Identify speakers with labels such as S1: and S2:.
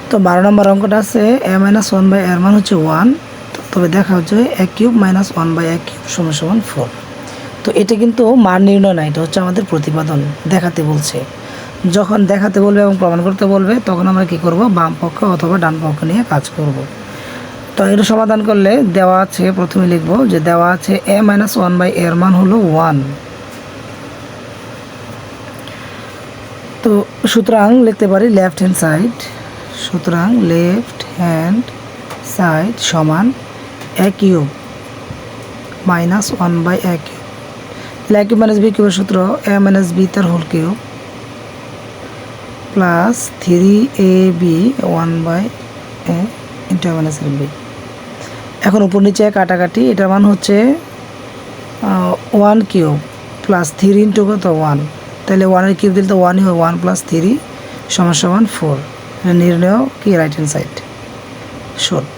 S1: তো 12 নম্বর অঙ্কটা আছে a মাইনাস 1 বাই এর মান হচ্ছে 1, তবে দেখা হচ্ছে a cube minus 1 by a cube সমান সমান 4। তো এটা কিন্তু মান নির্ণয় না, এটা হচ্ছে আমাদের প্রতিপাদন, দেখাতে বলছে। যখন দেখাতে বলবে এবং প্রমাণ করতে বলবে তখন আমরা কি করব, বাম পক্ষ অথবা ডান পক্ষ নিয়ে কাজ করব। তো এটা সমাধান করলে দেওয়া আছে, প্রথমে লিখব যে দেওয়া আছে a মাইনাস 1 বাই এর মান হলো 1। তো সুতরাং লিখতে পারি লেফট হ্যান্ড সাইড, সুতরাং লেফট হ্যান্ড সাইড সমান a cube minus 1 by a cube. a cube minus b কিউবের সূত্র a মাইনাস b তার whole cube plus 3ab 1 by a into a minus b। এখন উপর নিচে কাটাকাটি, এটার মান হচ্ছে 1 কিউব প্লাস 3 ইন্টু কত 1, তাহলে 1-এর কিউব দিলে তো 1ই হয়, 1 প্লাস 3 সমান সমান 4। নির্ণয় কি রাইট হ্যান্ড সাইড শর্ট।